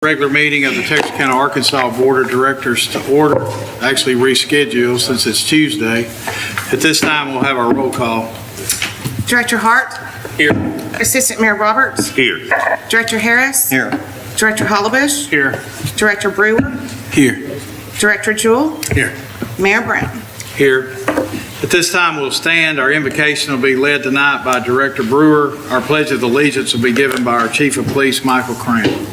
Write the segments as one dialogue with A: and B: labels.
A: regular meeting of the Texarkana, Arkansas Board of Directors to order, actually rescheduled since it's Tuesday. At this time, we'll have our roll call.
B: Director Hart?
A: Here.
B: Assistant Mayor Roberts?
A: Here.
B: Director Harris?
A: Here.
B: Director Hollibush?
A: Here.
B: Director Brewer?
A: Here.
B: Director Jewell?
A: Here.
B: Mayor Brown?
A: Here. At this time, we'll stand. Our invocation will be led tonight by Director Brewer. Our Pledge of Allegiance will be given by our Chief of Police, Michael Crane.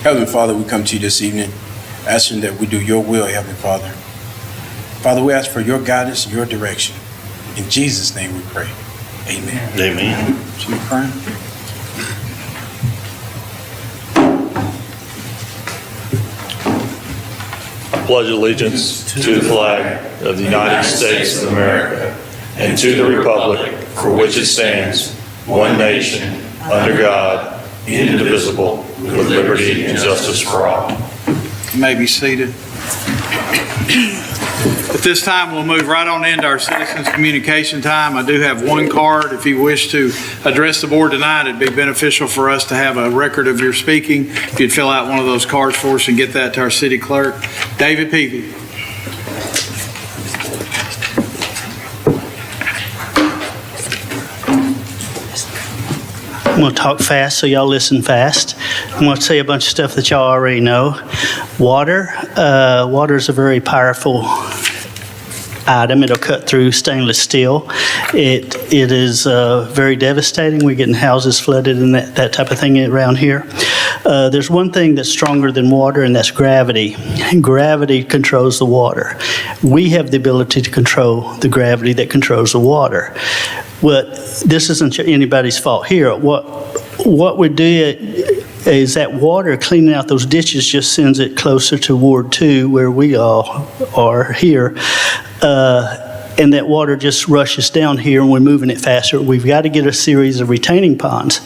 C: Heavenly Father, we come to you this evening asking that we do your will, Heavenly Father. Father, we ask for your guidance and your direction. In Jesus' name we pray. Amen.
D: Amen.
A: Chief Crane.
D: Pledge allegiance to the flag of the United States of America and to the republic for which it stands, one nation, under God, indivisible, with liberty and justice for all.
A: You may be seated. At this time, we'll move right on into our citizens' communication time. I do have one card. If you wish to address the board tonight, it'd be beneficial for us to have a record of your speaking. If you'd fill out one of those cards for us and get that to our city clerk. David Peavy.
E: I'm going to talk fast, so y'all listen fast. I'm going to say a bunch of stuff that y'all already know. Water. Water is a very powerful item. It'll cut through stainless steel. It is very devastating. We're getting houses flooded and that type of thing around here. There's one thing that's stronger than water, and that's gravity. Gravity controls the water. We have the ability to control the gravity that controls the water. This isn't anybody's fault here. What we do is that water cleaning out those ditches just sends it closer to Ward 2, where we all are here. And that water just rushes down here, and we're moving it faster. We've got to get a series of retaining ponds.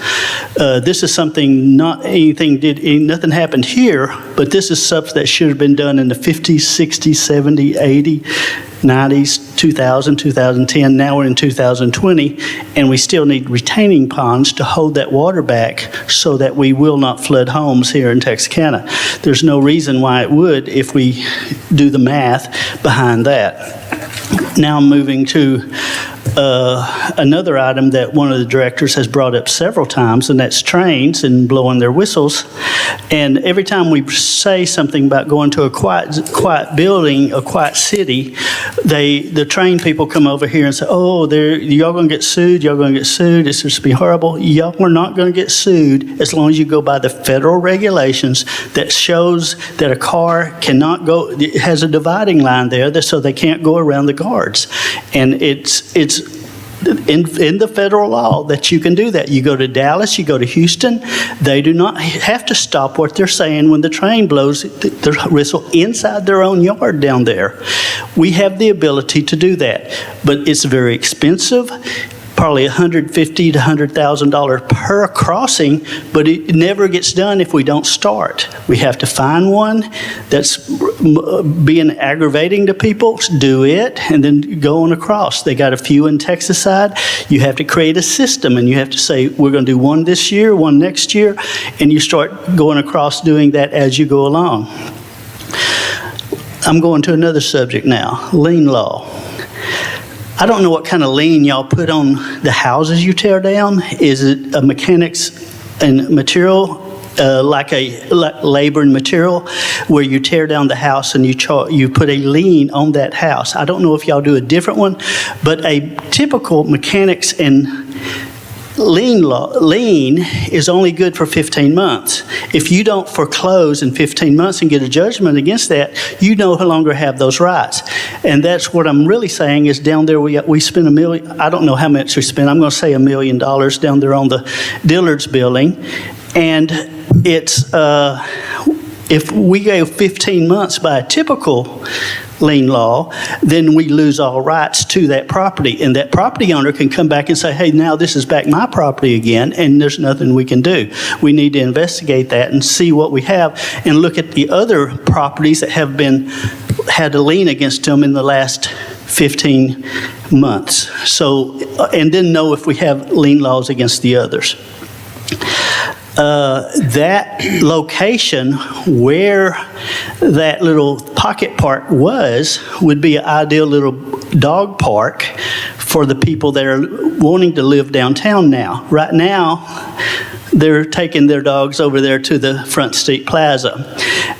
E: This is something nothing happened here, but this is stuff that should have been done in the 50s, 60s, 70s, 80s, 90s, 2000, 2010. Now we're in 2020, and we still need retaining ponds to hold that water back so that we will not flood homes here in Texarkana. There's no reason why it would if we do the math behind that. Now I'm moving to another item that one of the directors has brought up several times, and that's trains and blowing their whistles. And every time we say something about going to a quiet building, a quiet city, the train people come over here and say, oh, y'all going to get sued, y'all going to get sued, it's just be horrible. Y'all are not going to get sued as long as you go by the federal regulations that shows that a car cannot go, it has a dividing line there so they can't go around the guards. And it's in the federal law that you can do that. You go to Dallas, you go to Houston, they do not have to stop what they're saying when the train blows their whistle inside their own yard down there. We have the ability to do that, but it's very expensive. Probably $150,000 to $100,000 per crossing, but it never gets done if we don't start. We have to find one that's being aggravating to people, do it, and then go on across. They got a few in Texas side. You have to create a system, and you have to say, we're going to do one this year, one next year, and you start going across doing that as you go along. I'm going to another subject now, lien law. I don't know what kind of lien y'all put on the houses you tear down. Is it a mechanics and material, like labor and material, where you tear down the house and you put a lien on that house? I don't know if y'all do a different one, but a typical mechanics and lien is only good for 15 months. If you don't foreclose in 15 months and get a judgment against that, you no longer have those rights. And that's what I'm really saying is down there we spend $1 million, I don't know how much we spent, I'm going to say $1 million down there on the Dillard's building. And it's, if we go 15 months by a typical lien law, then we lose all rights to that property. And that property owner can come back and say, hey, now this is back my property again, and there's nothing we can do. We need to investigate that and see what we have and look at the other properties that have had a lien against them in the last 15 months. So, and then know if we have lien laws against the others. That location where that little pocket park would be an ideal little dog park for the people that are wanting to live downtown now. Right now, they're taking their dogs over there to the Front Street Plaza.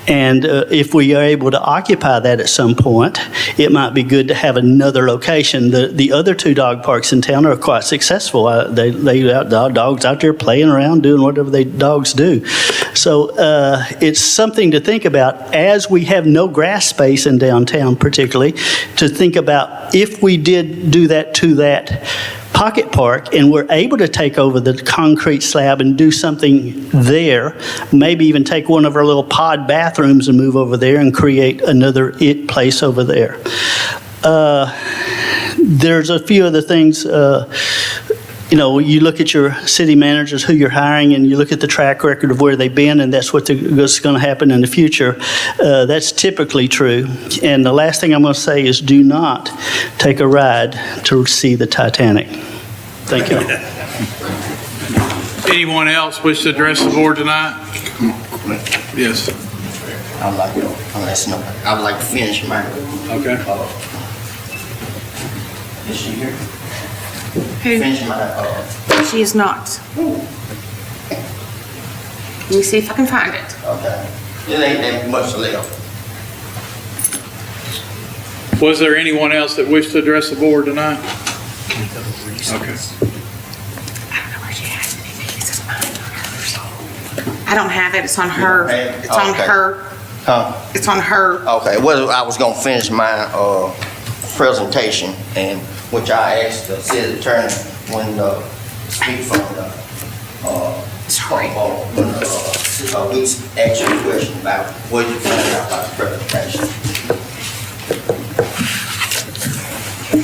E: And if we are able to occupy that at some point, it might be good to have another location. The other two dog parks in town are quite successful. They have dogs out there playing around, doing whatever dogs do. So it's something to think about as we have no grass space in downtown particularly, to think about if we did do that to that pocket park and we're able to take over the concrete slab and do something there, maybe even take one of our little pod bathrooms and move over there and create another place over there. There's a few other things, you look at your city managers, who you're hiring, and you look at the track record of where they've been, and that's what's going to happen in the future. That's typically true. And the last thing I'm going to say is do not take a ride to see the Titanic. Thank you.
A: Anyone else wish to address the board tonight? Yes.
F: I would like to finish mine.
A: Okay.
F: Is she here?
B: Who?
F: Finish mine.
B: She is not. Let me see if I can find it.
F: Okay. It ain't that much left.
A: Was there anyone else that wished to address the board tonight? Okay.
B: I don't know where she has it. This is mine on hers. I don't have it. It's on her. It's on
F: Okay.
B: her.
F: Huh?
B: It's on her.
F: Okay, well, I was gonna finish my, presentation, and which I asked the city attorney when, speak from the,
B: Sorry.
F: when, we asked you a question about what you found out about the presentation.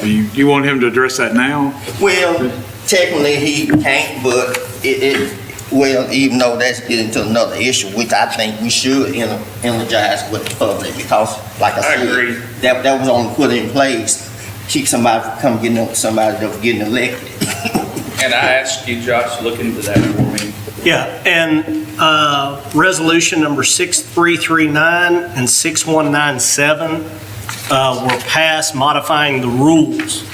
A: You want him to address that now?
F: Well, technically he can't, but even though that's getting to another issue, which I think we should energize with the public, because like I said,
A: agree.
F: that was only put in place, keep somebody from coming getting up somebody that was getting elected.
G: And I asked you, Josh, to look into that for me.
H: Yeah, and resolution number 6339 and 6197 were passed modifying the rules.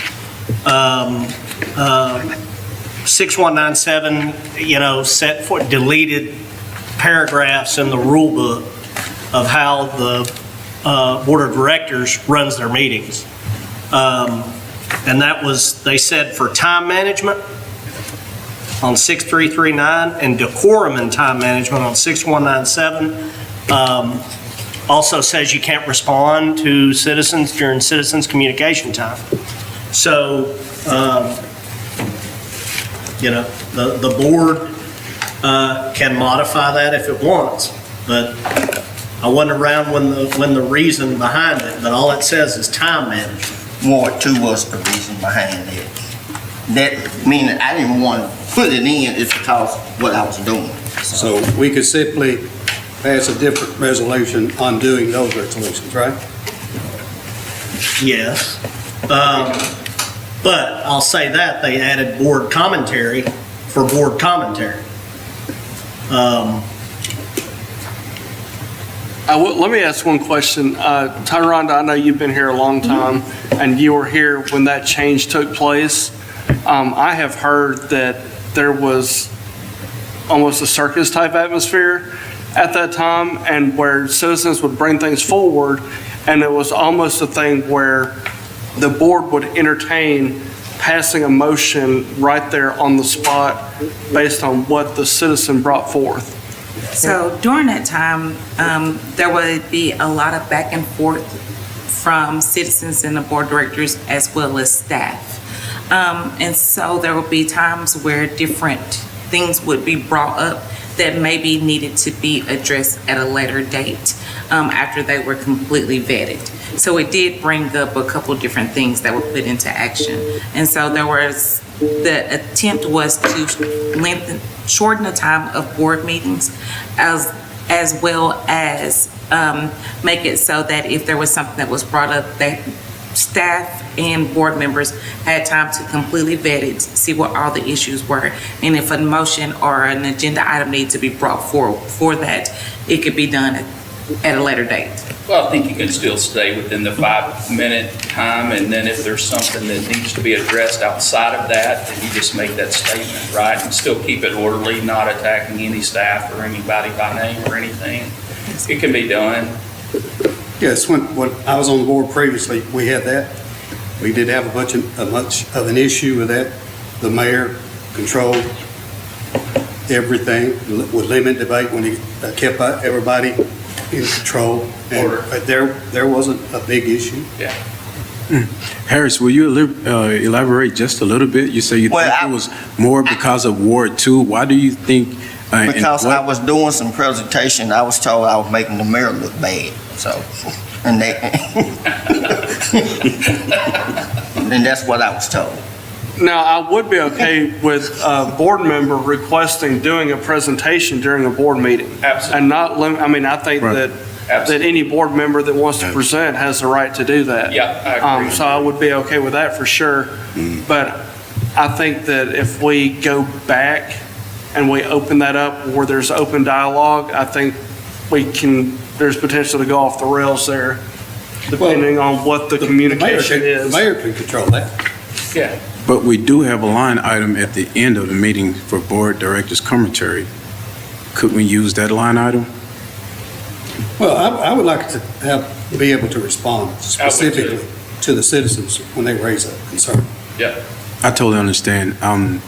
H: 6197, set for deleted paragraphs in the rule book of how the Board of Directors runs their meetings. And that was, they said, for time management on 6339 and decorum and time management on 6197. Also says you can't respond to citizens during citizens communication time. So, the board can modify that if it wants, but I wasn't around when the reason behind it, but all it says is time management.
F: Ward 2 was the reason behind it. That meaning I didn't want to put it in, it's because of what I was doing.
I: So we could simply pass a different resolution undoing those resolutions, right?
H: Yes. But I'll say that, they added board commentary for board commentary.
G: Let me ask one question. Tyronda, I know you've been here a long time, and you were here when that change took place. I have heard that there was almost a circus-type atmosphere at that time, and where citizens would bring things forward, and it was almost a thing where the board would entertain passing a motion right there on the spot based on what the citizen brought forth.
J: So during that time, there would be a lot of back and forth from citizens and the board of directors as well as staff. And so there would be times where different things would be brought up that maybe needed to be addressed at a later date after they were completely vetted. So it did bring up a couple different things that were put into action. And so the attempt was to shorten the time of board meetings as well as make it so that if there was something that was brought up that staff and board members had time to completely vet it, see what all the issues were, and if a motion or an agenda item needs to be brought forward for that, it could be done at a later date.
K: Well, I think you can still stay within the 5-minute time, and then if there's something that needs to be addressed outside of that, then you just make that statement, right? And still keep it orderly, not attacking any staff or anybody by name or anything. It can be done.
I: Yes, when I was on the board previously, we had that. We did have much of an issue with that. The mayor controlled everything, would limit debate when he kept everybody in control. But there wasn't a big issue.
K: Yeah.
C: Harris, will you elaborate just a little bit? You say you
F: Well,
C: think it was more because of Ward 2. Why do you think? and
F: Because
C: what-
F: I was doing some presentation, I was told I was making the mayor look bad, so, and that's what I was told.
G: Now, I would be okay with a board member requesting doing a presentation during a board meeting.
K: Absolutely.
G: And not limit, I mean, I think
C: Right.
G: that
K: Absolutely.
G: any board member that wants to present has the right to do that.
K: Yeah, I agree.
G: So I would be okay with that for sure. But I think that if we go back and we open that up where there's open dialogue, I think there's potential to go off the rails there, depending on what the communication
I: The
G: is.
I: mayor can control that.
K: Yeah.
C: But we do have a line item at the end of the meeting for board director's commentary. Could we use that line item?
I: Well, I would like to be able to respond specifically to the citizens when they raise a concern.
K: Yeah.
C: I totally understand. I'm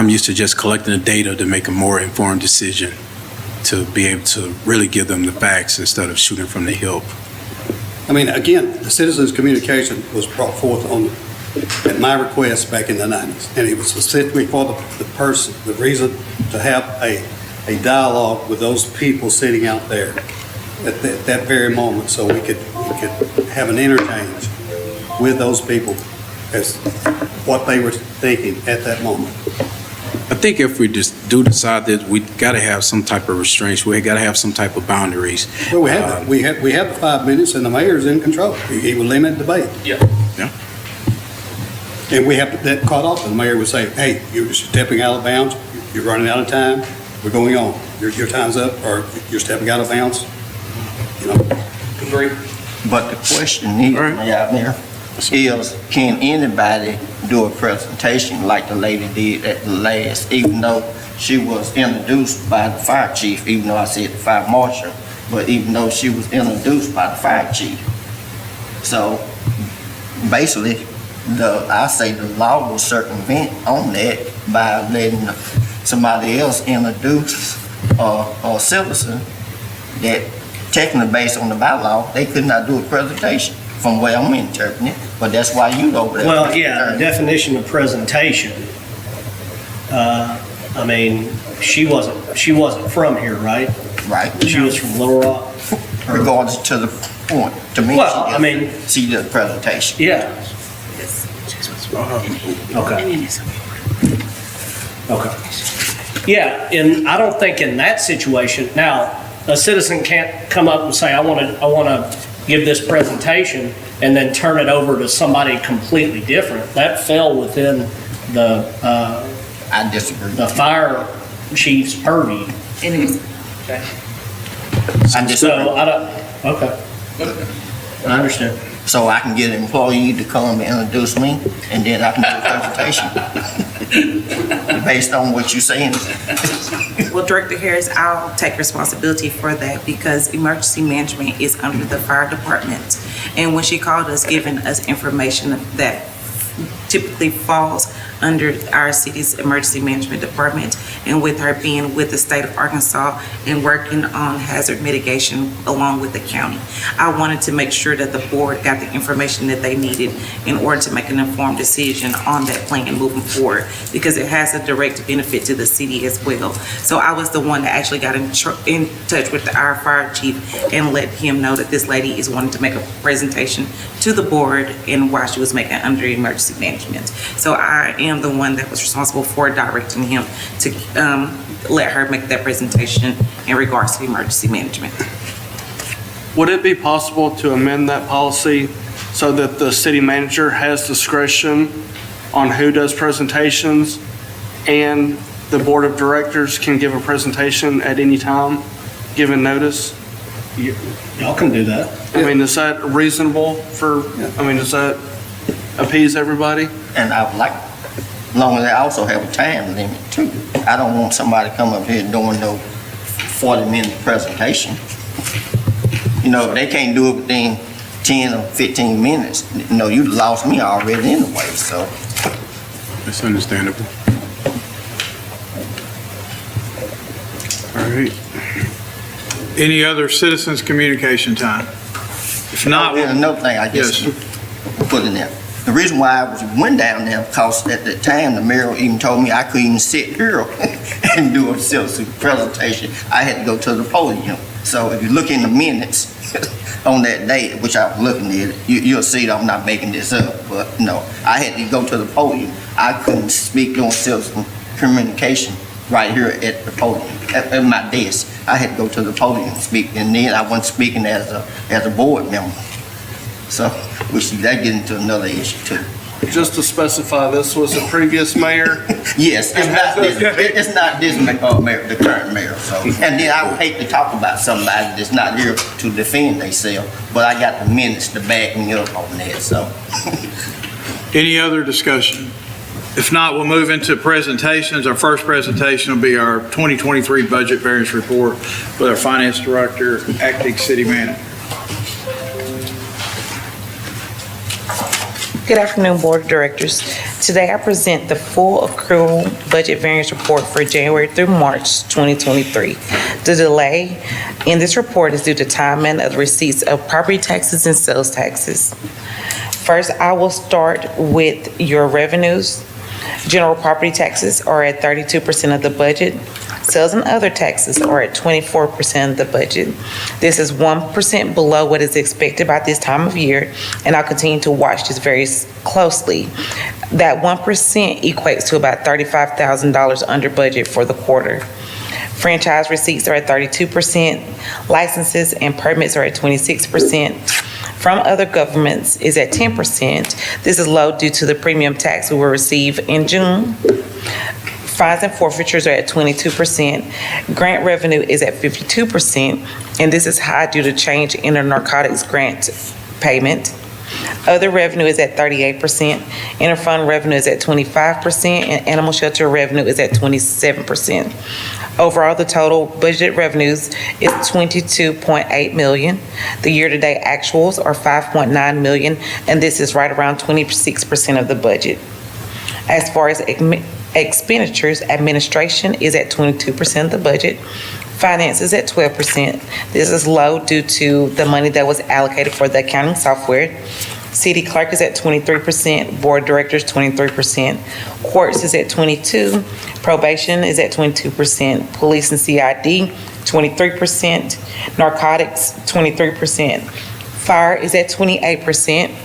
C: used to just collecting the data to make a more informed decision, to be able to really give them the facts instead of shooting from the hip.
I: I mean, again, the citizens' communication was brought forth at my request back in the 90s, and it was specifically for the reason to have a dialogue with those people sitting out there at that very moment, so we could have an interchange with those people as what they were thinking at that moment.
C: I think if we just do decide that we got to have some type of restraints, we got to have some type of boundaries.
I: Well, we have that. We have the 5 minutes, and the mayor's in control. He will limit debate.
K: Yeah.
I: And we have that caught off, and the mayor would say, hey, you're stepping out of bounds, you're running out of time, we're going on. Your time's up, or you're stepping out of bounds. You know,
K: Agree.
F: But the question is, Mayor, is can anybody do a presentation like the lady did at the last, even though she was introduced by the fire chief, even though I said the fire marshal, but even though she was introduced by the fire chief. So basically, I say the law will circumvent on that by letting somebody else introduce a citizen that technically based on the bylaw, they could not do a presentation from where I'm interpreting it, but that's why you over there.
H: Well, yeah, the definition of presentation, I mean, she wasn't from here, right?
F: Right.
H: She was from Little Rock.
F: Regardless to the point, to me,
H: Well, I mean,
F: she did a presentation.
H: yeah. Okay. Okay. Yeah, and I don't think in that situation, now, a citizen can't come up and say, I want to give this presentation and then turn it over to somebody completely different. That fell within the
F: I disagree.
H: the fire chief's purview.
J: It is.
F: I disagree.
H: So I don't, okay. I understand.
F: So I can get an employee to come and introduce me, and then I can do a presentation based on what you're saying.
J: Well, Director Harris, I'll take responsibility for that because emergency management is under the fire department. And when she called us, giving us information that typically falls under our city's emergency management department, and with her being with the state of Arkansas and working on hazard mitigation along with the county, I wanted to make sure that the board got the information that they needed in order to make an informed decision on that plan moving forward, because it has a direct benefit to the city as well. So I was the one that actually got in touch with our fire chief and let him know that this lady is wanting to make a presentation to the board and why she was making under emergency management. So I am the one that was responsible for directing him to let her make that presentation in regards to emergency management.
G: Would it be possible to amend that policy so that the city manager has discretion on who does presentations, and the board of directors can give a presentation at any time, given notice?
H: Y'all can do that.
G: I mean, is that reasonable does that appease everybody?
F: And I would like, as long as they also have a time limit too. I don't want somebody to come up here doing no 40-minute presentation. You know, if they can't do it within 10 or 15 minutes, you know, you lost me already anyway, so.
C: That's understandable. All right.
A: Any other citizens' communication time? If not,
F: And another thing, I guess,
A: Yes.
F: put in there. The reason why I went down there, because at the time, the mayor even told me I couldn't even sit here and do a citizen presentation. I had to go to the podium. So if you look in the minutes on that day, which I was looking at it, you'll see that I'm not making this up, but no, I had to go to the podium. I couldn't speak on citizen communication right here at the podium, at my desk. I had to go to the podium and speak, and then I wasn't speaking as a board member. So, which that gets into another issue too.
G: Just to specify, this was the previous mayor.
F: Yes, it's not this mayor, the current mayor, so. And then I would hate to talk about somebody that's not here to defend themselves, but I got the minutes to back me up on that, so.
A: any other discussion? If not, we'll move into presentations. Our first presentation will be our 2023 budget variance report with our finance director, acting city manager.
L: Good afternoon, Board of Directors. Today I present the full accrual budget variance report for January through March 2023. The delay in this report is due to timing of the receipts of property taxes and sales taxes. First, I will start with your revenues. General property taxes are at 32% of the budget. Sales and other taxes are at 24% of the budget. This is 1% below what is expected by this time of year, and I'll continue to watch this very closely. That 1% equates to about $35,000 under budget for the quarter. Franchise receipts are at 32%. Licenses and permits are at 26%. From other governments is at 10%. This is low due to the premium tax we will receive in June. Fines and forfeitures are at 22%. Grant revenue is at 52%, and this is high due to change in the narcotics grant payment. Other revenue is at 38%. Interfund revenue is at 25%, and animal shelter revenue is at 27%. Overall, the total budget revenues is $22.8 million. The year-to-date actuals are $5.9 million, and this is right around 26% of the budget. As far as expenditures, administration is at 22% of the budget. Finance is at 12%. This is low due to the money that was allocated for the accounting software. City clerk is at 23%, board directors 23%, courts is at 22%, probation is at 22%, police and CID 23%, narcotics 23%, fire is at 28%.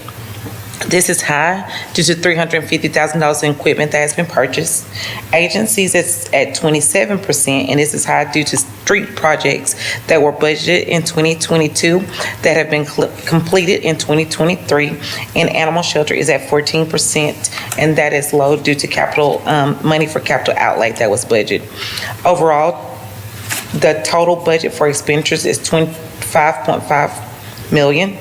L: This is high due to $350,000 in equipment that has been purchased. Agencies is at 27%, and this is high due to street projects that were budgeted in 2022 that have been completed in 2023. And animal shelter is at 14%, and that is low due to capital money for capital outlay that was budgeted. Overall, the total budget for expenditures is $25.5 million.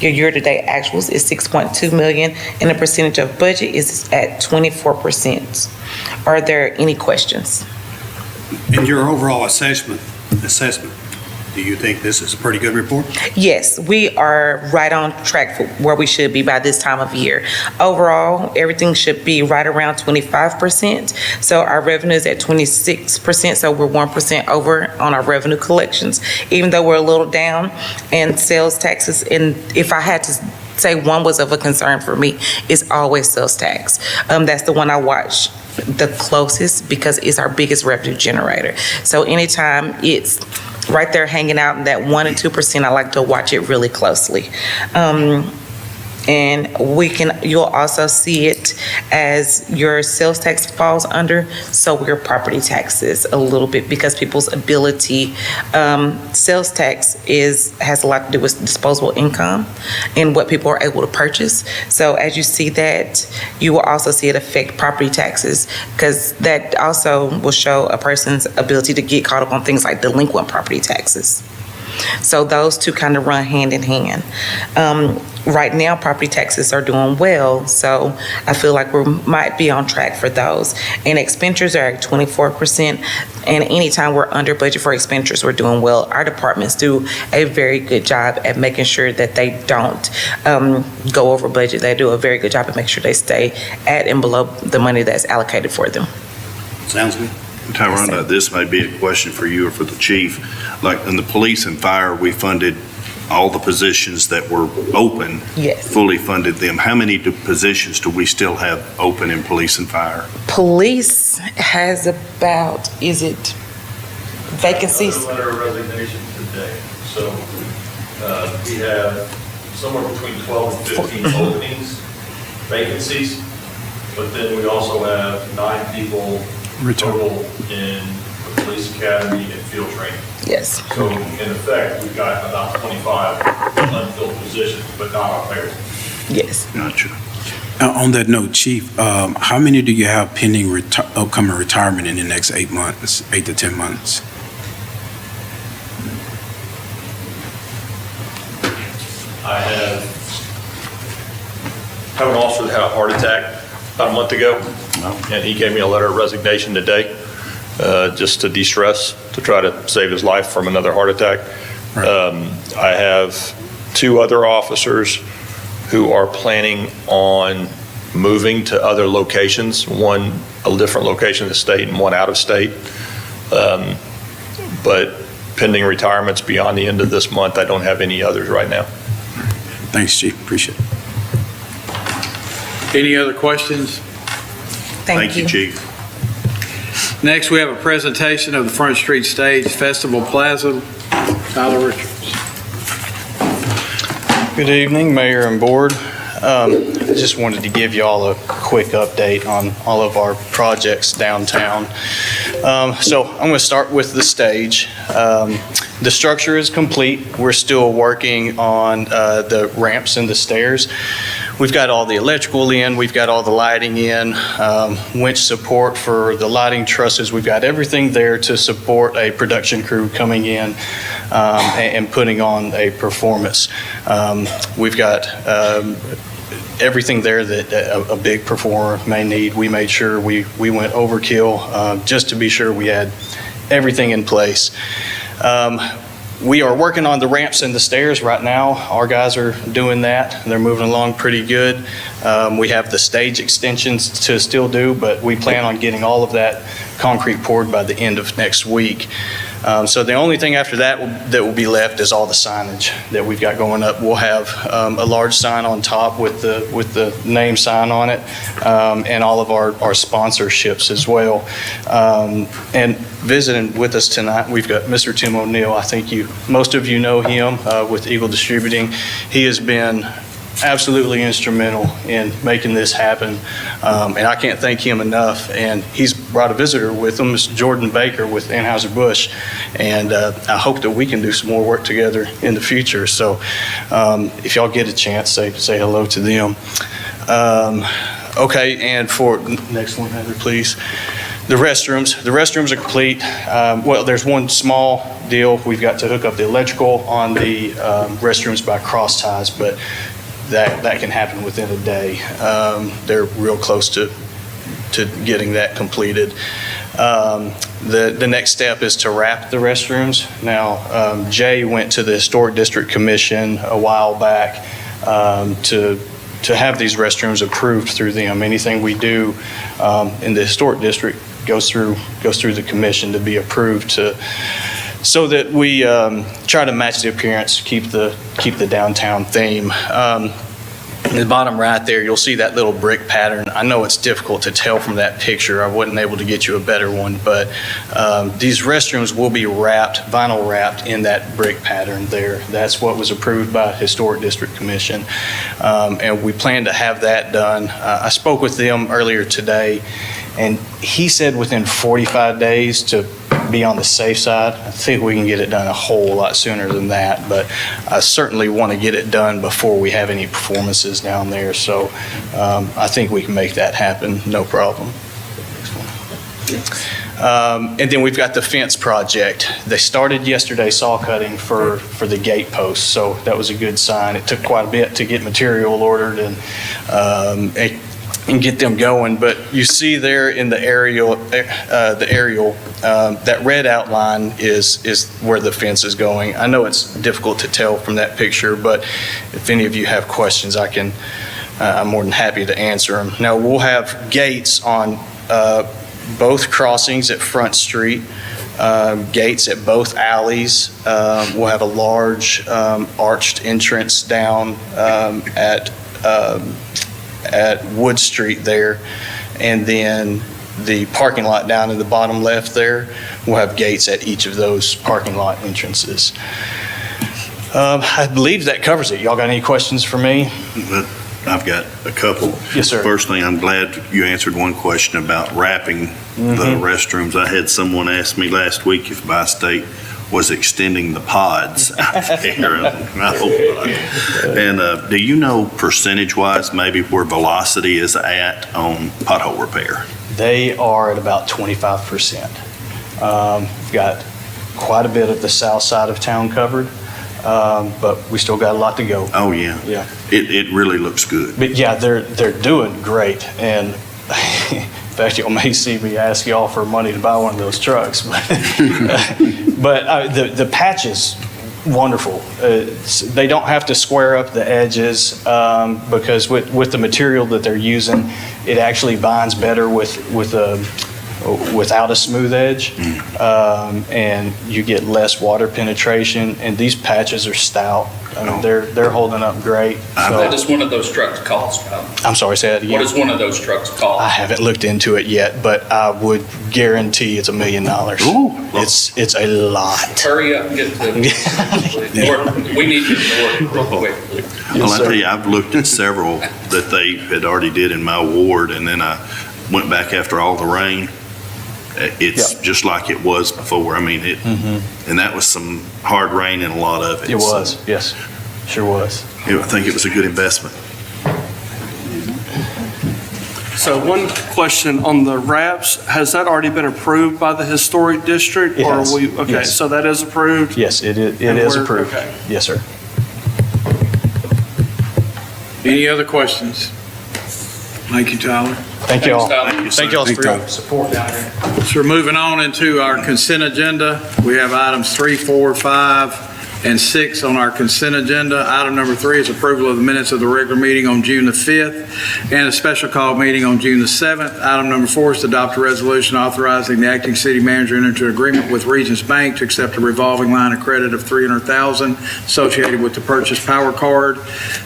L: Your year-to-date actuals is $6.2 million, and the percentage of budget is at 24%. Are there any questions?
I: In your overall assessment, do you think this is a pretty good report?
L: Yes, we are right on track for where we should be by this time of year. Overall, everything should be right around 25%. So our revenue is at 26%, so we're 1% over on our revenue collections, even though we're a little down in sales taxes. And if I had to say one was of a concern for me, it's always sales tax. That's the one I watch the closest because it's our biggest revenue generator. So anytime it's right there hanging out in that 1 and 2%, I like to watch it really closely. And you'll also see it as your sales tax falls under, so your property taxes a little bit, because people's ability, sales tax has a lot to do with disposable income and what people are able to purchase. So as you see that, you will also see it affect property taxes, because that also will show a person's ability to get caught up on things like delinquent property taxes. So those two kind of run hand in hand. Right now, property taxes are doing well, so I feel like we might be on track for those. And expenditures are at 24%, and anytime we're under budget for expenditures, we're doing well. Our departments do a very good job at making sure that they don't go over budget. They do a very good job at making sure they stay at and below the money that's allocated for them.
I: Sounds good.
M: Tyrone, this may be a question for you or for the chief. Like in the police and fire, we funded all the positions that were open.
L: Yes.
M: Fully funded them. How many positions do we still have open in police and fire?
L: Police has about, is it vacancies?
D: I letter of resignation today. So we have somewhere between 12 and 15 openings, vacancies, but then we also have 9 people total in the police academy and field training.
L: Yes.
D: So in effect, we've got about 25 unfilled positions, but not on payroll.
L: Yes.
M: Gotcha.
C: On that note, Chief, how many do you have pending upcoming retirement in the next 8 months, 8 to 10 months?
D: I have an officer that had a heart attack about a month ago, and he gave me a letter of resignation today, just to de-stress, to try to save his life from another heart attack. I have 2 other officers who are planning on moving to other locations, one a different location in the state and one out of state. But pending retirements beyond the end of this month, I don't have any others right now.
C: Thanks, Chief. Appreciate it.
A: Any other questions?
L: Thank you.
M: Chief.
A: Next, we have a presentation of the Front Street Stage Festival Plaza. Tyler Richards.
N: Good evening, Mayor and Board. I just wanted to give you all a quick update on all of our projects downtown. So I'm going to start with the stage. The structure is complete. We're still working on the ramps and the stairs. We've got all the electrical in, we've got all the lighting in, winch support for the lighting trusses. We've got everything there to support a production crew coming in and putting on a performance. We've got everything there that a big performer may need. We made sure we went overkill just to be sure we had everything in place. We are working on the ramps and the stairs right now. Our guys are doing that. They're moving along pretty good. We have the stage extensions to still do, but we plan on getting all of that concrete poured by the end of next week. So the only thing after that will be left is all the signage that we've got going up. We'll have a large sign on top with the name sign on it, and all of our sponsorships as well. And visiting with us tonight, we've got Mr. Tim O'Neill. I think most of you know him with Eagle Distributing. He has been absolutely instrumental in making this happen, and I can't thank him enough. And he's brought a visitor with him, Mr. Jordan Baker with Anheuser-Busch, and I hope that we can do some more work together in the future. So if y'all get a chance, say hello to them. Okay, and for next one, Heather, please. The restrooms are complete. Well, there's one small deal. We've got to hook up the electrical on the restrooms by cross ties, but that can happen within a day. They're real close to getting that completed. The next step is to wrap the restrooms. Now, Jay went to the Historic District Commission a while back to have these restrooms approved through them. Anything we do in the Historic District goes through the commission to be approved so that we try to match the appearance, keep the downtown theme. In the bottom right there, you'll see that little brick pattern. I know it's difficult to tell from that picture. I wasn't able to get you a better one, but these restrooms will be wrapped, vinyl wrapped in that brick pattern there. That's what was approved by Historic District Commission, and we plan to have that done. I spoke with them earlier today, and he said within 45 days to be on the safe side. I think we can get it done a whole lot sooner than that, but I certainly want to get it done before we have any performances down there. So I think we can make that happen, no problem. And then we've got the fence project. They started yesterday saw cutting for the gate posts, so that was a good sign. It took quite a bit to get material ordered and get them going. But you see there in the aerial, that red outline is where the fence is going. I know it's difficult to tell from that picture, but if any of you have questions, I'm more than happy to answer them. Now, we'll have gates on both crossings at Front Street, gates at both alleys. We'll have a large arched entrance down at Wood Street there, and then the parking lot down in the bottom left there, we'll have gates at each of those parking lot entrances. I believe that covers it. Y'all got any questions for me?
M: I've got a couple.
N: Yes, sir.
M: First thing, I'm glad you answered one question about wrapping the restrooms. I had someone ask me last week if by state was extending the pods out there. I hope not. And do you know percentage-wise maybe where velocity is at on pothole repair?
N: They are at about 25%. We've got quite a bit of the south side of town covered, but we still got a lot to go.
M: Oh, yeah.
N: Yeah.
M: It really looks good.
N: But yeah, they're doing great. And in fact, you may see me ask y'all for money to buy one of those trucks. But the patch is wonderful. They don't have to square up the edges because with the material that they're using, it actually binds better without a smooth edge, and you get less water penetration. And these patches are stout. I mean, they're holding up great.
K: What does one of those trucks cost, Rob?
N: I'm sorry, say that again.
K: What does one of those trucks cost?
N: I haven't looked into it yet, but I would guarantee it's $1 million.
M: Ooh.
N: It's a lot.
K: Hurry up and get the, we need to get the order real quick.
M: Well, I tell you, I've looked at several that they had already did in my ward, and then I went back after all the rain. It's just like it was before. I mean, and that was some hard rain and a lot of it.
N: It was, yes, sure was.
M: I think it was a good investment.
G: So one question on the wraps, has that already been approved by the historic district?
N: It
G: or
N: has,
G: Okay,
N: yes.
G: so that is approved?
N: Yes, it is
G: we're-
N: approved.
G: okay.
N: Yes, sir.
A: Any other questions? Thank you, Tyler.
N: Thank you all.
K: Thank
M: you,
N: Thank
M: sir.
N: you all
C: Thank
N: for
C: you.
N: your support down here.
A: So we're moving on into our consent agenda. We have items 3, 4, 5, and 6 on our consent agenda. Item number 3 is approval of the minutes of the regular meeting on June the 5th and a special call meeting on June the 7th. Item number 4 is to adopt a resolution authorizing the acting city manager to enter into agreement with Regions Bank to accept a revolving line of credit of $300,000 associated with the purchase power card.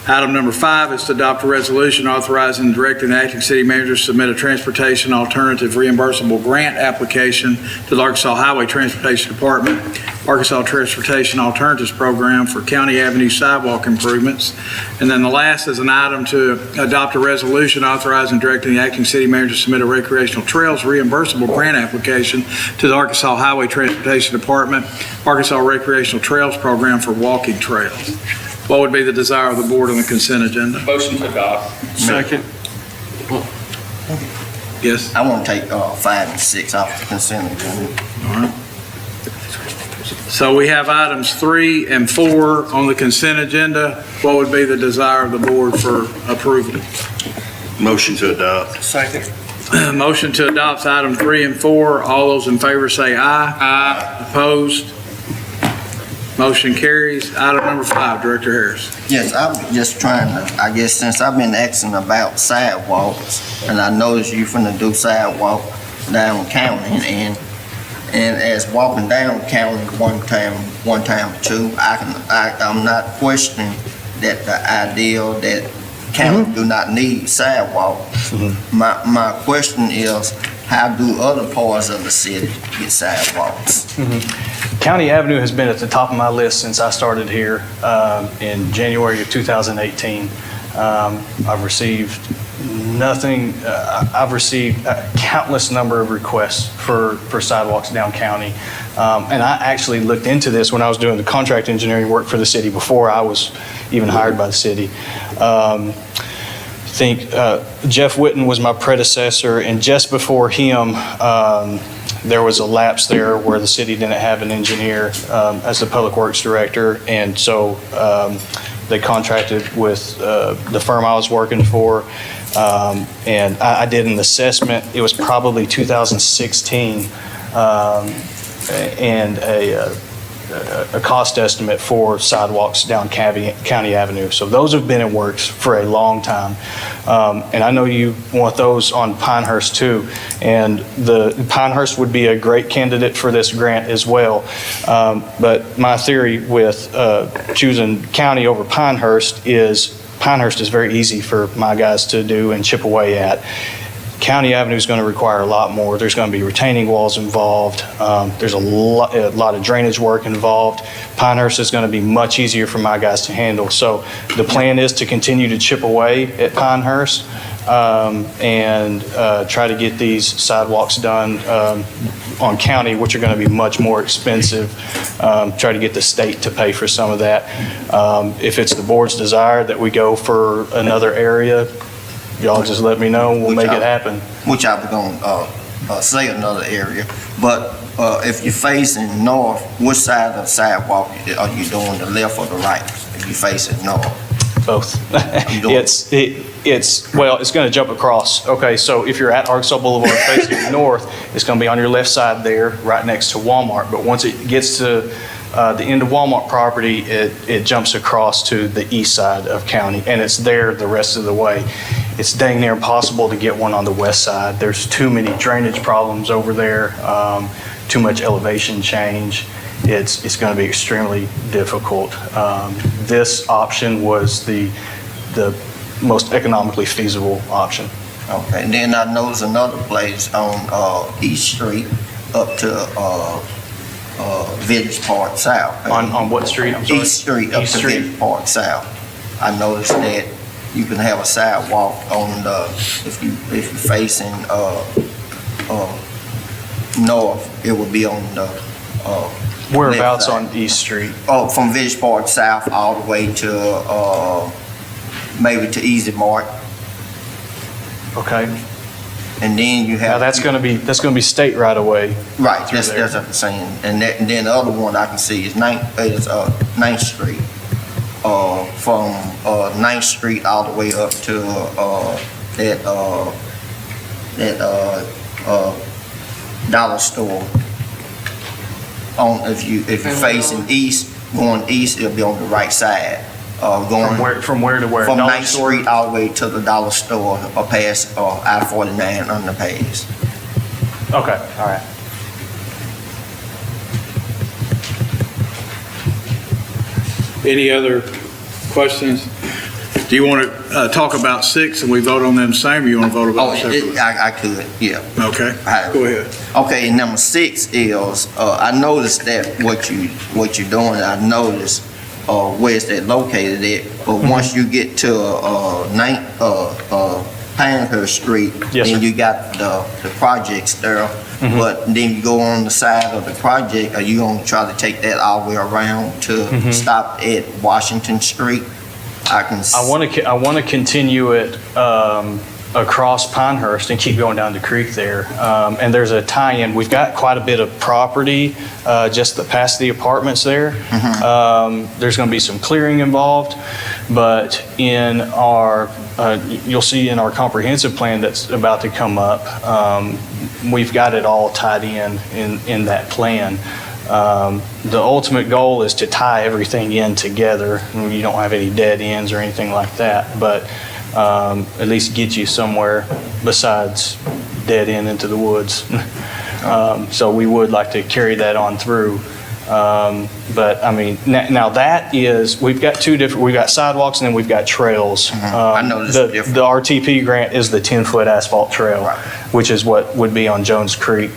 A: Item number 5 is to adopt a resolution authorizing and directing the acting city manager to submit a transportation alternative reimbursable grant application to the Arkansas Highway Transportation Department, Arkansas Transportation Alternatives Program for County Avenue sidewalk improvements. And then the last is an item to adopt a resolution authorizing and directing the acting city manager to submit a recreational trails reimbursable grant application to the Arkansas Highway Transportation Department, Arkansas Recreational Trails Program for walking trails. What would be the desire of the board on the consent agenda?
K: Motion to adopt.
G: Second.
A: Yes?
F: I want to take 5 and 6 off the consent agenda.
A: All right. So we have items 3 and 4 on the consent agenda. What would be the desire of the board for approval?
M: Motion to adopt.
G: Second.
A: Motion to adopt item 3 and 4. All those in favor say aye. Aye. Opposed? Motion carries. Item number 5, Director Harris.
F: Yes, I'm just trying to, I guess since I've been asking about sidewalks, and I noticed you finna do sidewalk down County, and as walking down County one time or two, I'm not questioning that the ideal that county do not need sidewalks. My question is, how do other parts of the city get sidewalks?
N: County Avenue has been at the top of my list since I started here in January of 2018. I've received nothing, I've received a countless number of requests for sidewalks down county. And I actually looked into this when I was doing the contract engineering work for the city before I was even hired by the city. I think Jeff Witten was my predecessor, and just before him, there was a lapse there where the city didn't have an engineer as the public works director, and so they contracted with the firm I was working for, and I did an assessment. It was probably 2016, and a cost estimate for sidewalks down County Avenue. So those have been in works for a long time. And I know you want those on Pinehurst too. And the Pinehurst would be a great candidate for this grant as well. But my theory with choosing county over Pinehurst is very easy for my guys to do and chip away at. County Avenue is going to require a lot more. There's going to be retaining walls involved. There's a lot of drainage work involved. Pinehurst is going to be much easier for my guys to handle. So the plan is to continue to chip away at Pinehurst and try to get these sidewalks done on county, which are going to be much more expensive. Try to get the state to pay for some of that. If it's the board's desire that we go for another area, y'all just let me know, we'll make it happen.
F: Which I was gonna say another area, but if you're facing north, which side of the sidewalk are you doing, the left or the right? If you're facing north?
N: Both. It's going to jump across. Okay, so if you're at Arkansas Boulevard facing north, it's going to be on your left side there, right next to Walmart. But once it gets to the end of Walmart property, it jumps across to the east side of county, and it's there the rest of the way. It's dang near impossible to get one on the west side. There's too many drainage problems over there, too much elevation change. It's going to be extremely difficult. This option was the most economically feasible option.
F: Okay, and then I noticed another place on East Street up to Village Park South.
N: On what street? I'm sorry?
F: East Street up to Village Park South. I noticed that you can have a sidewalk on the, if you're facing north, it would be on the
N: whereabouts on East Street?
F: Oh, from Village Park South all the way to maybe to Easy Mart.
N: Okay.
F: And then you have.
N: Now that's going to be state right away.
F: Right. That's what I'm saying. And then the other one I can see is 9th Street. From 9th Street all the way up to dollar store. If you're facing east, going east, it'll be on the right side. Going
N: from where to where?
F: From 9th Street all the way to the dollar store or past I-49 underpass.
N: Okay. All right.
A: Any other questions? Do you want to talk about 6 and we vote on them same, or you want to vote about separately?
F: I could, yeah.
A: Okay, go ahead.
F: Okay, and number 6 is, I noticed that what you're doing, I noticed where's that located at, but once you get to Pinehurst Street, then you got the projects there, but then you go on the side of the project, are you gonna try to take that all the way around to stop at Washington Street?
N: I want to continue it across Pinehurst and keep going down the creek there. And there's a tie-in. We've got quite a bit of property just past the apartments there. There's going to be some clearing involved, but in our, you'll see in our comprehensive plan that's about to come up, we've got it all tied in that plan. The ultimate goal is to tie everything in together. You don't have any dead ends or anything like that, but at least get you somewhere besides dead end into the woods. So we would like to carry that on through But, I mean, now that is, we've got we've got sidewalks and then we've got trails.
F: I know this is different.
N: The RTP grant is the 10-foot asphalt trail, which is what would be on Jones Creek.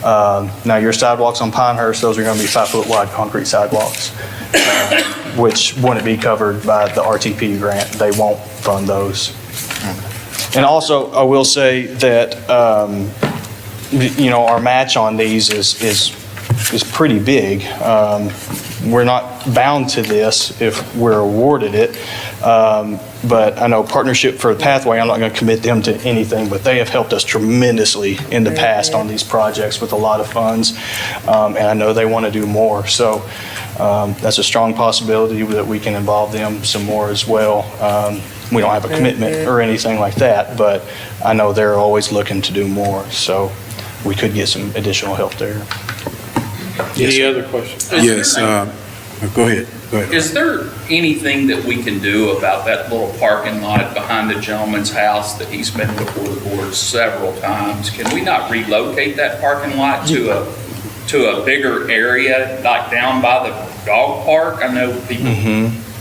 N: Now, your sidewalks on Pinehurst, those are going to be 5-foot wide concrete sidewalks, which wouldn't be covered by the RTP grant. They won't fund those. And also, I will say that, our match on these is pretty big. We're not bound to this if we're awarded it. But I know Partnership for the Pathway, I'm not going to commit them to anything, but they have helped us tremendously in the past on these projects with a lot of funds. And I know they want to do more. So that's a strong possibility that we can involve them some more as well. We don't have a commitment or anything like that, but I know they're always looking to do more. So we could get some additional help there.
A: Any other questions?
C: Yes, go ahead.
K: Is there anything that we can do about that little parking lot behind the gentleman's house that he's been before the board several times? Can we not relocate that parking lot to a bigger area, like down by the dog park? I know people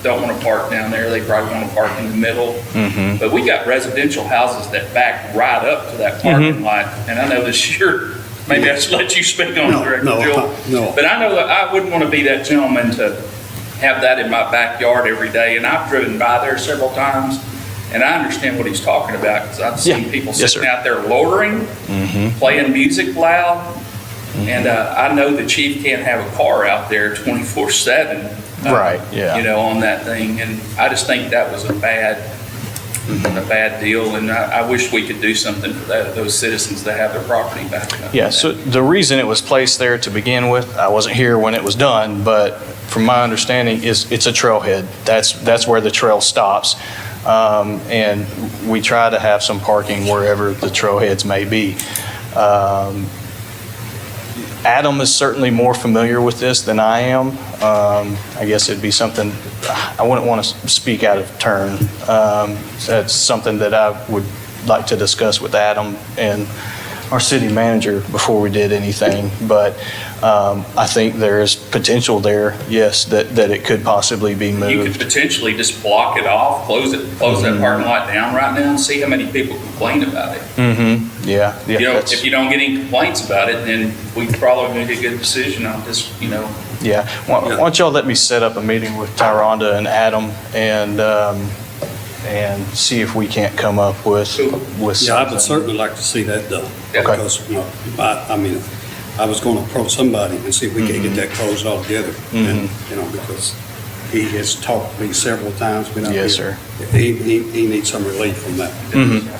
K: don't want to park down there. They probably want to park in the middle. But we got residential houses that back right up to that parking lot. And I know this year, maybe I should let you speak on it, Director Joel.
I: No.
K: But I know that I wouldn't want to be that gentleman to have that in my backyard every day. And I've driven by there several times, and I understand what he's talking about, because I've seen people sitting out there loitering, playing music loud. And I know the chief can't have a car out there 24/7.
N: Right, yeah.
K: On that thing. And I just think that was a bad deal. And I wish we could do something for those citizens that have their property back.
N: Yeah, so the reason it was placed there to begin with, I wasn't here when it was done, but from my understanding is it's a trailhead. That's where the trail stops. And we try to have some parking wherever the trailheads may be. Adam is certainly more familiar with this than I am. I guess it'd be something, I wouldn't want to speak out of turn. That's something that I would like to discuss with Adam and our city manager before we did anything. But I think there is potential there, yes, that it could possibly be moved.
K: You could potentially just block it off, close that parking lot down right now and see how many people complain about it.
N: Yeah.
K: If you don't get any complaints about it, then we probably make a good decision on this,
N: Yeah. Why don't y'all let me set up a meeting with Tyronda and Adam and see if we can't come up with something.
I: Yeah, I would certainly like to see that done. Because, I was going to approach somebody and see if we can get that closed altogether. And, because he has talked to me several times.
N: Yes, sir.
I: He needs some relief from that.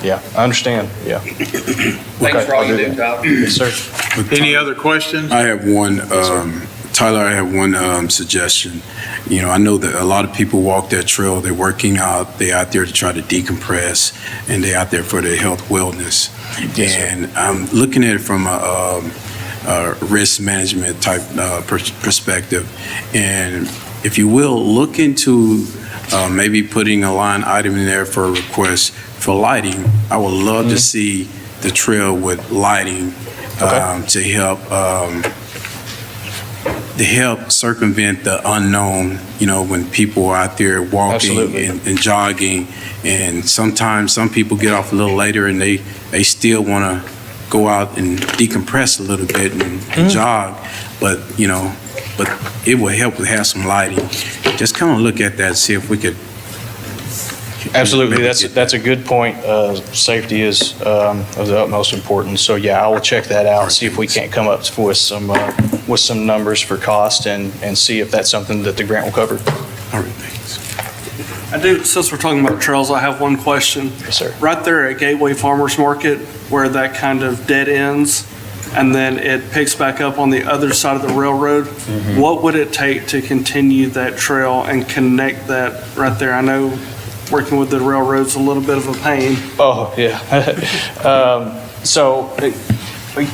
N: Yeah, I understand, yeah.
K: Thanks for all you do, Tyler.
N: Yes, sir.
A: Any other questions?
C: I have one, Tyler, I have one suggestion. I know that a lot of people walk that trail, they're working out, they're out there to try to decompress, and they're out there for their health wellness. And I'm looking at it from a risk management type perspective. And if you will, look into maybe putting a line item in there for a request for lighting. I would love to see the trail with lighting to help circumvent the unknown, when people are out there walking and jogging. And sometimes some people get off a little later and they still want to go out and decompress a little bit and jog. But it will help to have some lighting. Just kind of look at that, see if we could.
N: Absolutely, that's a good point. Safety is of the utmost importance. So yeah, I will check that out, see if we can't come up with some numbers for cost and see if that's something that the grant will cover.
C: All right, thanks.
G: I do, since we're talking about trails, I have one question.
N: Yes, sir.
G: Right there at Gateway Farmers Market, where that kind of dead ends, and then it picks back up on the other side of the railroad, what would it take to continue that trail and connect that right there? I know working with the railroad's a little bit of a pain.
N: Oh, yeah. So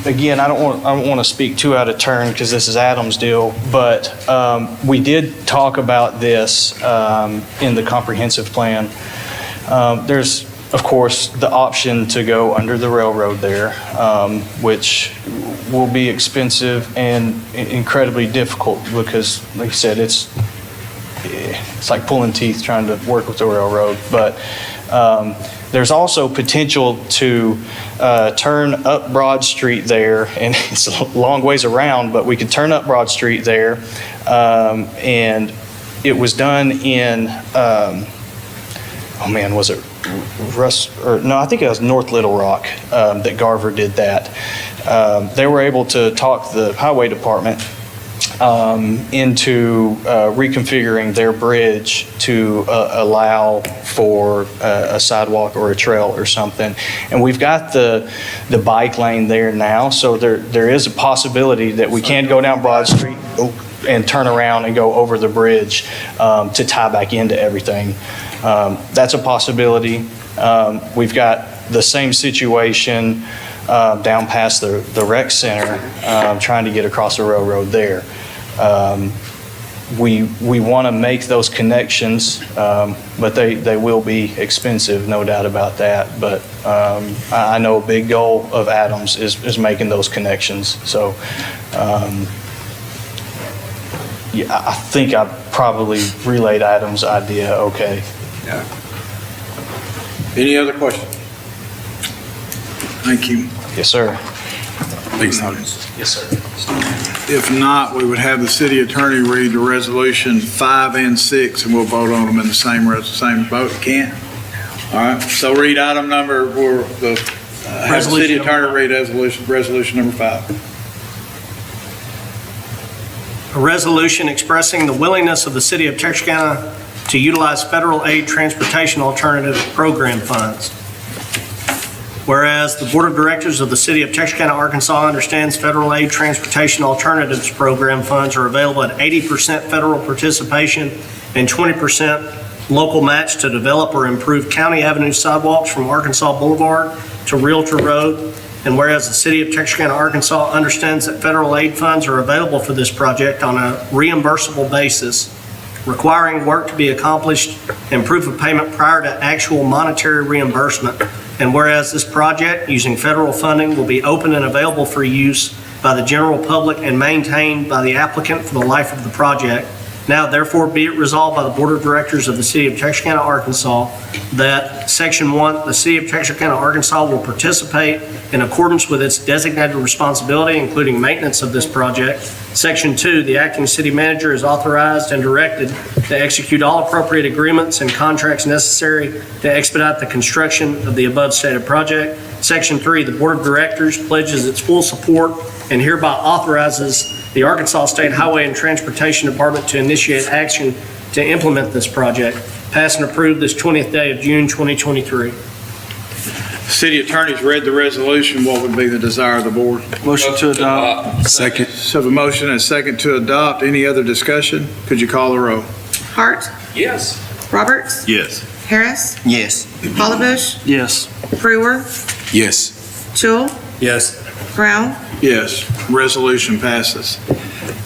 N: again, I don't want to speak too out of turn because this is Adam's deal, but we did talk about this in the comprehensive plan. There's of course, the option to go under the railroad there, which will be expensive and incredibly difficult because, like I said, it's like pulling teeth trying to work with the railroad. But there's also potential to turn up Broad Street there, and it's a long ways around, but we could turn up Broad Street there. And it was done in, was it I think it was North Little Rock that Garver did that. They were able to talk the highway department into reconfiguring their bridge to allow for a sidewalk or a trail or something. And we've got the bike lane there now, so there is a possibility that we can go down Broad Street and turn around and go over the bridge to tie back into everything. That's a possibility. We've got the same situation down past the rec center, trying to get across the railroad there. We want to make those connections, but they will be expensive, no doubt about that. But I know a big goal of Adams is making those connections. So yeah, I think I probably relayed Adam's idea okay.
A: Yeah. Any other questions? Thank you.
N: Yes, sir.
C: Thanks, Tom.
N: Yes, sir.
A: If not, we would have the city attorney read the resolution 5 and 6, and we'll vote on them in the same vote. Can't? All right, so read item number, or have the city attorney read resolution number 5.
H: A resolution expressing the willingness of the city of Texarkana to utilize federal aid transportation alternative program funds. Whereas the Board of Directors of the City of Texarkana, Arkansas understands federal aid transportation alternatives program funds are available at 80% federal participation and 20% local match to develop or improve County Avenue sidewalks from Arkansas Boulevard to Realtor Road. And whereas the City of Texarkana, Arkansas understands that federal aid funds are available for this project on a reimbursable basis, requiring work to be accomplished and proof of payment prior to actual monetary reimbursement. And whereas this project, using federal funding, will be open and available for use by the general public and maintained by the applicant for the life of the project, now therefore be it resolved by the Board of Directors of the City of Texarkana, Arkansas, that Section 1, the City of Texarkana, Arkansas will participate in accordance with its designated responsibility, including maintenance of this project. Section 2, the acting city manager is authorized and directed to execute all appropriate agreements and contracts necessary to expedite the construction of the above stated project. Section 3, the Board of Directors pledges its full support and hereby authorizes the Arkansas State Highway and Transportation Department to initiate action to implement this project. Pass and approve this 20th day of June 2023.
A: City attorney's read the resolution. What would be the desire of the board?
G: Motion to adopt.
C: Second.
A: So the motion and second to adopt. Any other discussion? Could you call the roll?
B: Hart,
K: Yes.
B: Roberts,
M: Yes.
B: Harris,
F: Yes.
B: Hollabush,
G: Yes.
B: Brewer,
C: Yes.
B: Jewell,
I: Yes.
B: Brown,
A: Yes, resolution passes.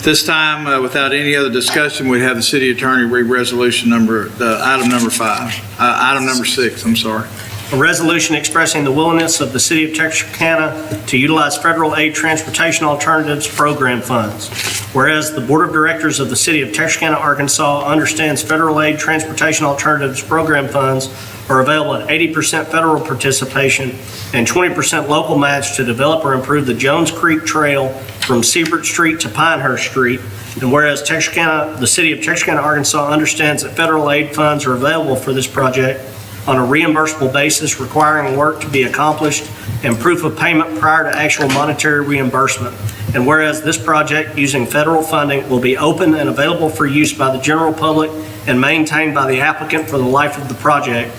A: This time, without any other discussion, we'd have the city attorney read item number 6, I'm sorry.
H: A resolution expressing the willingness of the City of Texarkana to utilize federal aid transportation alternatives program funds. Whereas the Board of Directors of the City of Texarkana, Arkansas understands federal aid transportation alternatives program funds are available at 80% federal participation and 20% local match to develop or improve the Jones Creek Trail from Siebert Street to Pinehurst Street. And whereas the City of Texarkana, Arkansas understands that federal aid funds are available for this project on a reimbursable basis, requiring work to be accomplished and proof of payment prior to actual monetary reimbursement. And whereas this project, using federal funding, will be open and available for use by the general public and maintained by the applicant for the life of the project,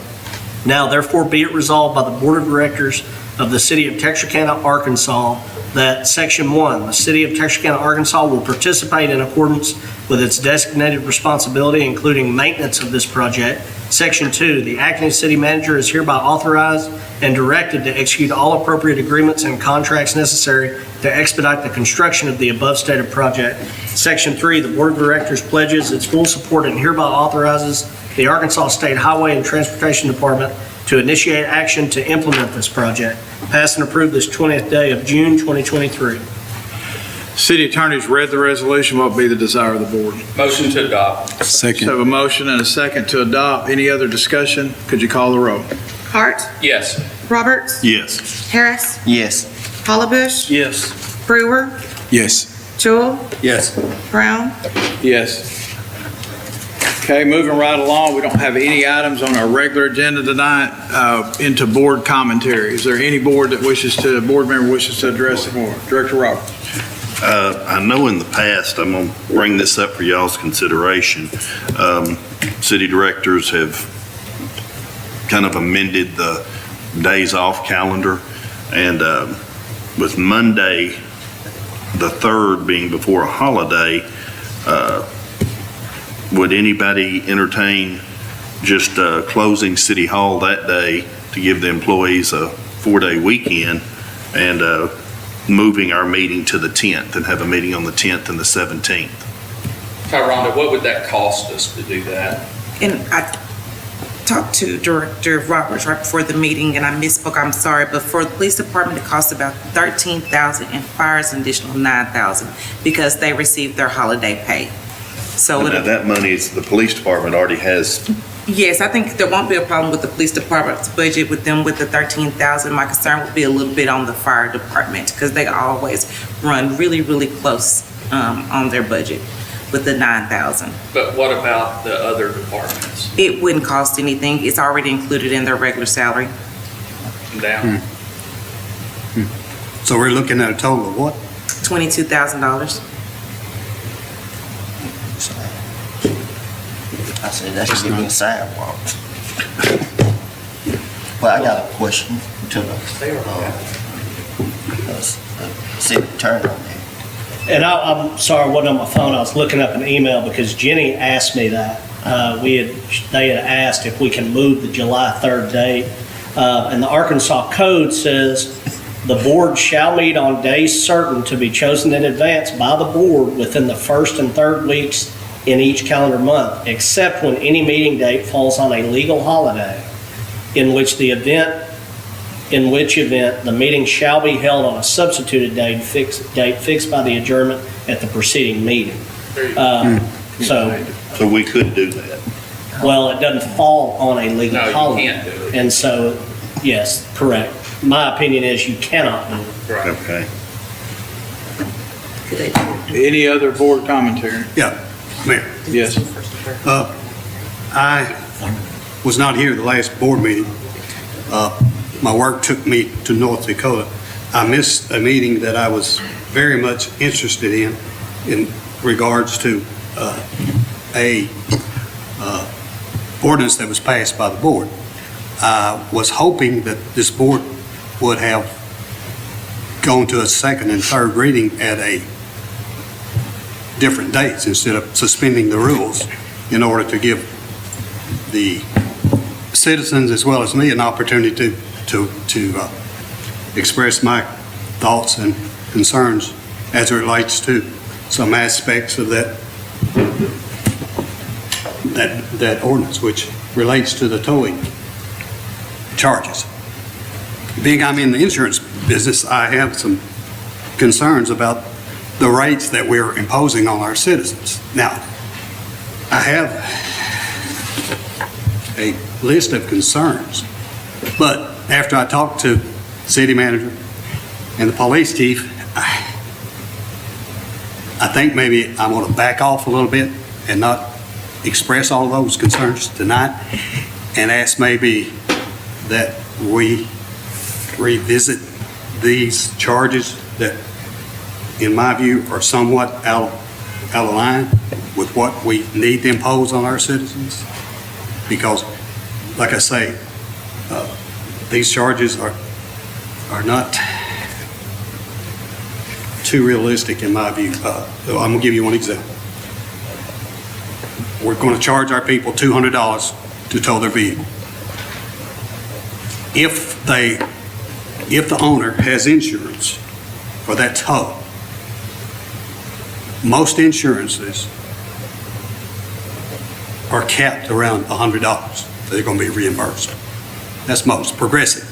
H: now therefore be it resolved by the Board of Directors of the City of Texarkana, Arkansas, that Section 1, the City of Texarkana, Arkansas will participate in accordance with its designated responsibility, including maintenance of this project. Section 2, the acting city manager is hereby authorized and directed to execute all appropriate agreements and contracts necessary to expedite the construction of the above stated project. Section 3, the Board of Directors pledges its full support and hereby authorizes the Arkansas State Highway and Transportation Department to initiate action to implement this project. Pass and approve this 20th day of June 2023.
A: City attorney's read the resolution. What would be the desire of the board?
K: Motion to adopt.
C: Second.
A: So a motion and a second to adopt. Any other discussion? Could you call the roll?
B: Hart,
K: Yes.
B: Roberts,
M: Yes.
B: Harris,
F: Yes.
B: Hollabush,
G: Yes.
B: Brewer,
C: Yes.
B: Jewel,
I: Yes.
B: Brown.
A: Yes. Okay, moving right along, we don't have any items on our regular agenda tonight, into board commentary. Is there any board member wishes to address the board? Director Roberts.
M: I know in the past, I'm going to bring this up for y'all's consideration. City directors have kind of amended the days off calendar. And with Monday, the 3rd being before a holiday, would anybody entertain just closing City Hall that day to give the employees a 4-day weekend and moving our meeting to the 10th and have a meeting on the 10th and the 17th?
K: Tyronda, what would that cost us to do that?
J: And I talked to Director Roberts right before the meeting, and I misspoke, I'm sorry, but for the police department, it costs about $13,000, and fire is an additional $9,000 because they receive their holiday pay. So
M: Now, that money is, the police department already has.
J: yes, I think there won't be a problem with the police department's budget with them with the $13,000. My concern would be a little bit on the fire department because they always run really, really close on their budget with the $9,000.
K: But what about the other departments?
J: It wouldn't cost anything. It's already included in their regular salary.
K: Down?
I: So we're looking at a total of what?
J: $22,000.
F: I said, that should give me a sidewalk. Well, I got a question to the city attorney on that.
H: And I'm sorry, I wasn't on my phone. I was looking up an email because Jenny asked me that. They had asked if we can move the July 3rd date. And the Arkansas Code says the board shall meet on days certain to be chosen in advance by the board within the first and third weeks in each calendar month, except when any meeting date falls on a legal holiday, in which event the meeting shall be held on a substituted date fixed by the adjournment at the preceding meeting.
M: So we could do that.
H: Well, it doesn't fall on a legal
K: No, you
H: holiday.
K: can't do it.
H: And so, yes, correct. My opinion is you cannot do it.
K: Right.
M: Okay.
A: Any other board commentary?
I: Yeah, Mayor.
A: Yes.
I: I was not here the last board meeting. My work took me to North Dakota. I missed a meeting that I was very much interested in regards to a ordinance that was passed by the board. I was hoping that this board would have gone to a second and third reading at a different dates instead of suspending the rules in order to give the citizens as well as me an opportunity to express my thoughts and concerns as it relates to some aspects of that ordinance, which relates to the towing charges. Being I'm in the insurance business, I have some concerns about the rates that we're imposing on our citizens. Now, I have a list of concerns, but after I talked to city manager and the police chief, I think maybe I want to back off a little bit and not express all those concerns tonight and ask maybe that we revisit these charges that, in my view, are somewhat out of line with what we need to impose on our citizens. Because, like I say, these charges are not too realistic in my view. I'm going to give you one example. We're going to charge our people $200 to tow their vehicle. If the owner has insurance for that tow, most insurances are capped around $100. They're going to be reimbursed. That's most. Progressive,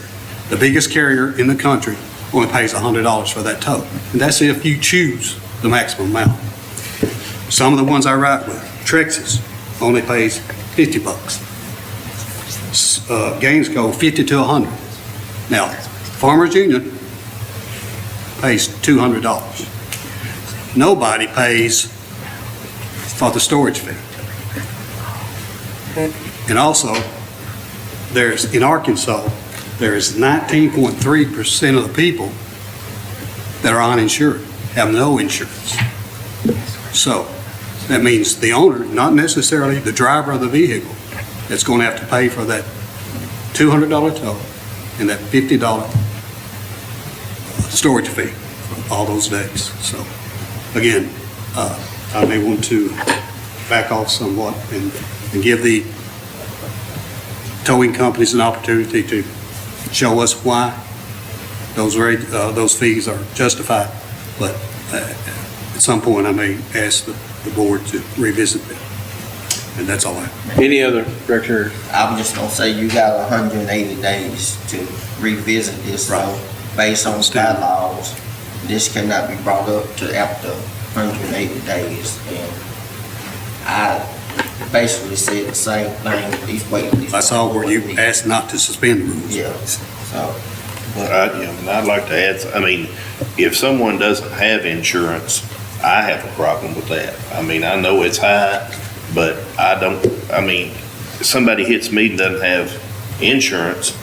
I: the biggest carrier in the country, only pays $100 for that tow. And that's if you choose the maximum amount. Some of the ones I write with, Trexas, only pays $50. Gainsco, $50 to $100. Now, Farmers Union pays $200. Nobody pays for the storage fee. And also, in Arkansas, there is 19.3% of the people that are uninsured, have no insurance. So that means the owner, not necessarily the driver of the vehicle, that's going to have to pay for that $200 tow and that $50 storage fee for all those days. So again, I may want to back off somewhat and give the towing companies an opportunity to show us why those fees are justified. But at some point, I may ask the board to revisit them. And that's all I have.
A: Any other, Director?
F: I'm just gonna say you got 180 days to revisit this, so based on bylaws, this cannot be brought up to after 180 days. And I basically said the same thing, these wait.
I: I saw where you asked not to suspend the rules.
F: Yeah, so.
M: I'd like to add, if someone doesn't have insurance, I have a problem with that. I know it's high, but if somebody hits me and doesn't have insurance,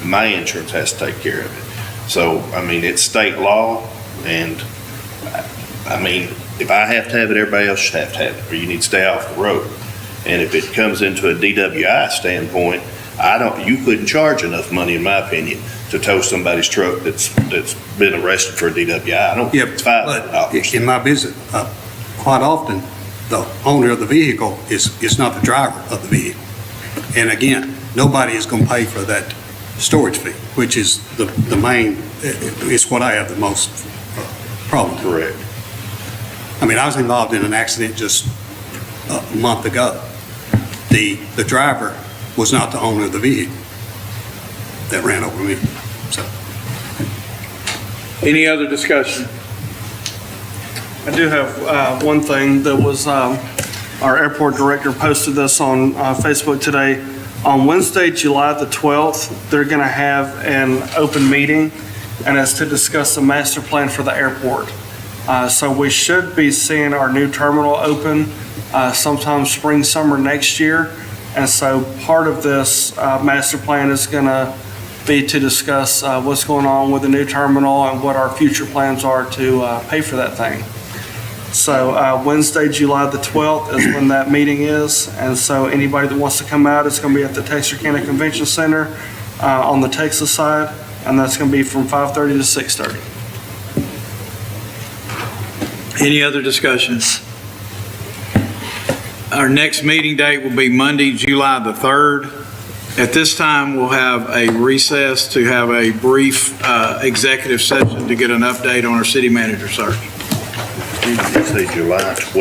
M: my insurance has to take care of it. So, it's state law, and, if I have to have it, everybody else should have to have it, or you need to stay off the road. And if it comes into a DWI standpoint, you couldn't charge enough money, in my opinion, to tow somebody's truck that's been arrested for a DWI. I don't think it's $5.
I: But in my business, quite often, the owner of the vehicle is not the driver of the vehicle. And again, nobody is going to pay for that storage fee, which is the main, it's what I have the most problem with.
M: Correct.
I: I was involved in an accident just a month ago. The driver was not the owner of the vehicle that ran over me, so.
A: Any other discussion?
G: I do have one thing that was, our airport director posted this on Facebook today. On Wednesday, July the 12th, they're going to have an open meeting, and it's to discuss the master plan for the airport. So we should be seeing our new terminal open sometime spring, summer next year. And so part of this master plan is going to be to discuss what's going on with the new terminal and what our future plans are to pay for that thing. So Wednesday, July the 12th is when that meeting is. And so anybody that wants to come out, it's going to be at the Texarkana Convention Center on the Texas side. And that's going to be from 5:30 to 6:30.
A: Any other discussions? Our next meeting date will be Monday, July the 3rd. At this time, we'll have a recess to have a brief executive session to get an update on our city manager search.
M: Did you say July 12th?